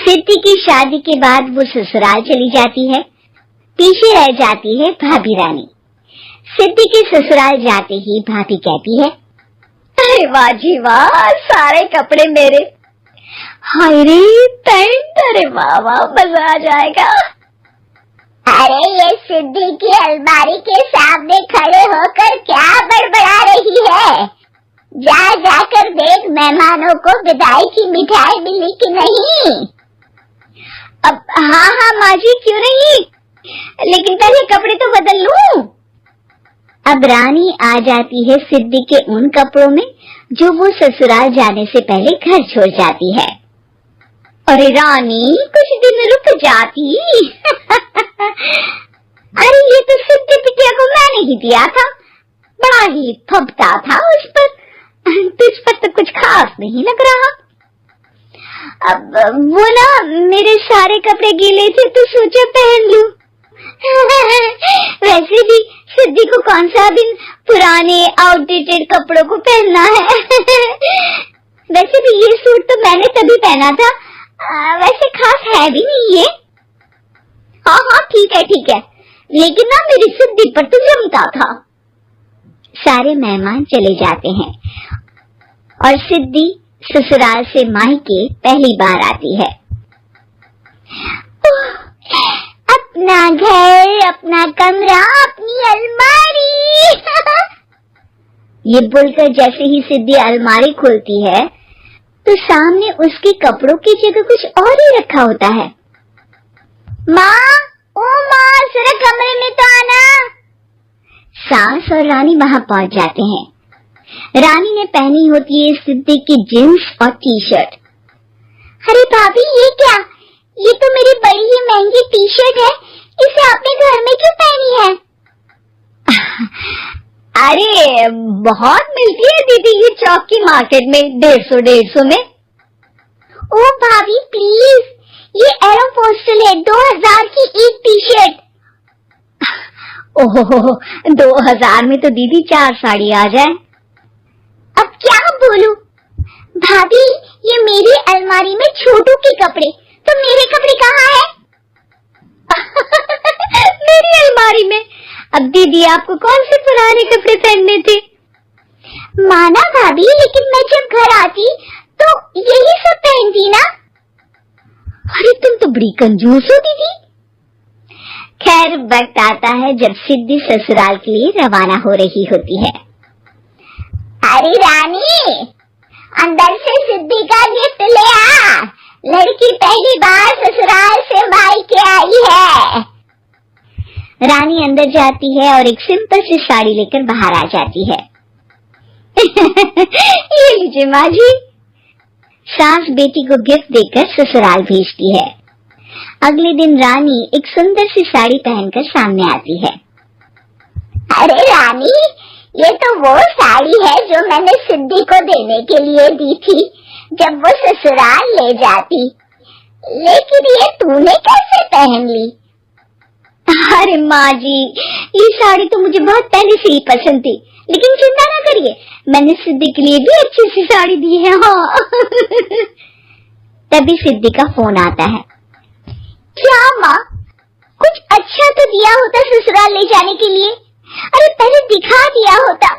सिद्धि की शादी के बाद वो ससुराल चली जाती है। पीछे रह जाती है भाभी रानी। सिद्धि के ससुराल जाते ही भाभी कहती है, अरे वाह जी वाह, सारे कपड़े मेरे। हाय रे पैंट, अरे वाह वाह, मजा आ जाएगा। अरे ये सिद्धि की अलमारी के सामने खड़े होकर क्या बड़बड़ा रही है? जा जाकर देख मेहमानों को विदाई की मिठाई मिली कि नहीं। अब हाँ माँ जी, क्यों नहीं, लेकिन पहले कपड़े तो बदल लूं। अब रानी आ जाती है सिद्धि के उन कपड़ों में जो वो ससुराल जाने से पहले घर छोड़ जाती है। अरे रानी, कुछ दिन रुक जाती। अरे ये तो सिद्धि बिटिया को मैंने ही दिया था, बड़ा ही फबता था उस पर, तुझ पर तो कुछ खास नहीं लग रहा। अब वो ना, मेरे सारे कपड़े गीले थे तो सोचा पहन लूं। वैसे भी सिद्धि को कौन सा दिन पुराने आउटडेटेड कपड़ों को पहनना है। वैसे भी ये सूट तो मैंने तभी पहना था, वैसे खास है भी नहीं ये। हाँ ठीक है, लेकिन ना मेरी सिद्धि पर तो जमता था। सारे मेहमान चले जाते हैं और सिद्धि ससुराल से मायके पहली बार आती है। अपना घर, अपना कमरा, अपनी अलमारी। ये बोलकर जैसे ही सिद्धि अलमारी खोलती है तो सामने उसके कपड़ों की जगह कुछ और ही रखा होता है। माँ, ओ माँ, जरा कमरे में तो आना। सास और रानी वहां पहुंच जाते हैं। रानी ने पहनी होती है सिद्धि की जींस और टी शर्ट। अरे भाभी, ये क्या? ये तो मेरी बड़ी ही महंगी टी शर्ट है, इसे आपने घर में क्यों पहनी है? अरे बहुत मिलती है दीदी ये चौक की मार्केट में, 150 में। ओ भाभी प्लीज, ये एरोपोस्टल है, 2000 की एक टी शर्ट। ओहो, 2000 में तो दीदी 4 साड़ी आ जाए। अब क्या बोलूं भाभी, ये मेरी अलमारी में छोटू के कपड़े, तो मेरे कपड़े कहाँ है? मेरी अलमारी में? अब दीदी आपको कौन से पुराने कपड़े पहनने थे? माना भाभी, लेकिन मैं जब घर आती तो यही सब पहनती ना। अरे तुम तो बड़ी कंजूस हो दीदी। खैर वक्त आता है जब सिद्धि ससुराल के लिए रवाना हो रही होती है। अरे रानी, अंदर से सिद्धि का गिफ्ट ले आ, लड़की पहली बार ससुराल से मायके आई है। रानी अंदर जाती है और एक सिंपल सी साड़ी लेकर बाहर आ जाती है। ये लीजिए माँ जी। सास बेटी को गिफ्ट देकर ससुराल भेजती है। अगले दिन रानी एक सुंदर सी साड़ी पहनकर सामने आती है। अरे रानी, ये तो वो साड़ी है जो मैंने सिद्धि को देने के लिए दी थी जब वो ससुराल ले जाती, लेकिन ये तूने कैसे पहन ली? अरे माँ जी, ये साड़ी तो मुझे बहुत पहले से ही पसंद थी, लेकिन चिंता ना करिए, मैंने सिद्धि के लिए भी अच्छी सी साड़ी दी है। हाँ। तभी सिद्धि का फोन आता है। क्या माँ, कुछ अच्छा तो दिया होता ससुराल ले जाने के लिए, अरे पहले दिखा दिया होता।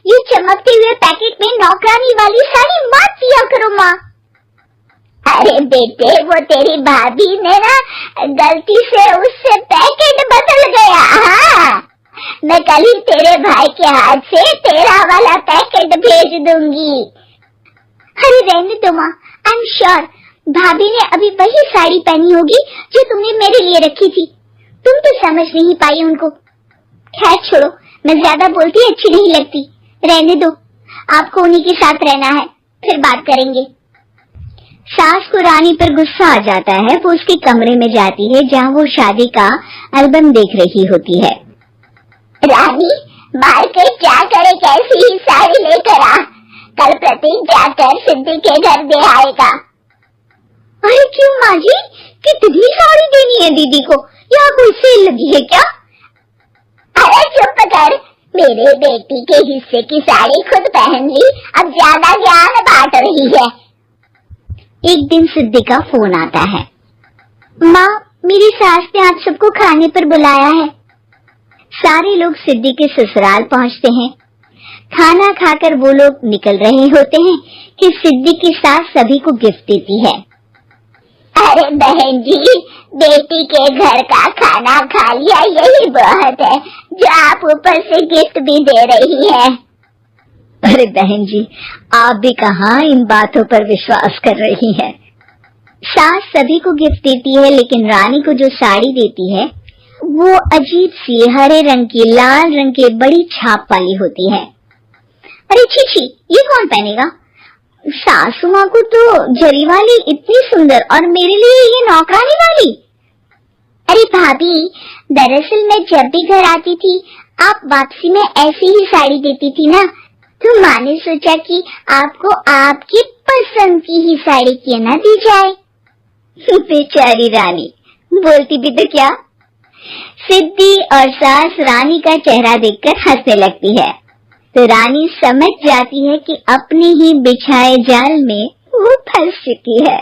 ये चमकते हुए पैकेट में नौकरानी वाली साड़ी मत दिया करो माँ। अरे बेटे, वो तेरी भाभी ने ना गलती से उससे पैकेट बदल गया। हाँ, मैं कल ही तेरे भाई के हाथ से तेरा वाला पैकेट भेज दूंगी। अरे रहने दो माँ, आई एम श्योर भाभी ने अभी वही साड़ी पहनी होगी जो तुमने मेरे लिए रखी थी, तुम तो समझ नहीं पाई उनको। खैर छोड़ो, मैं ज्यादा बोलती अच्छी नहीं लगती, रहने दो, आपको उन्हीं के साथ रहना है, फिर बात करेंगे। सास को रानी पर गुस्सा आ जाता है। वो उसके कमरे में जाती है जहाँ वो शादी का एल्बम देख रही होती है। रानी, मार्केट जाकर एक ऐसी ही साड़ी लेकर आ, कल प्रतीक जाकर सिद्धि के घर दे आएगा। अरे क्यों माँ जी, कितनी साड़ी देनी है दीदी को, यहाँ कोई सेल लगी है क्या? अरे चुप कर, मेरे बेटी के हिस्से की साड़ी खुद पहन ली, अब ज्यादा ज्ञान बांट रही है। एक दिन सिद्धि का फोन आता है। माँ, मेरी सास ने आप सबको खाने पर बुलाया है। सारे लोग सिद्धि के ससुराल पहुंचते हैं। खाना खाकर वो लोग निकल रहे होते हैं कि सिद्धि की सास सभी को गिफ्ट देती है। अरे बहन जी, बेटी के घर का खाना खा लिया, यही बहुत है जो आप ऊपर से गिफ्ट भी दे रही है। अरे बहन जी, आप भी कहाँ इन बातों पर विश्वास कर रही हैं। सास सभी को गिफ्ट देती है, लेकिन रानी को जो साड़ी देती है वो अजीब सी हरे रंग की, लाल रंग की बड़ी छाप वाली होती है। अरे छी, ये कौन पहनेगा? सासू माँ को तो जरी वाली इतनी सुंदर, और मेरे लिए ये नौकरानी वाली। अरे भाभी, दरअसल मैं जब भी घर आती थी आप वापसी में ऐसी ही साड़ी देती थी ना, तो माँ ने सोचा कि आपको आपकी पसंद की ही साड़ी क्यों ना दी जाए। बेचारी रानी, बोलती भी तो क्या। सिद्धि और सास रानी का चेहरा देखकर हंसने लगती है, तो रानी समझ जाती है कि अपने ही बिछाए जाल में वो फंस चुकी है।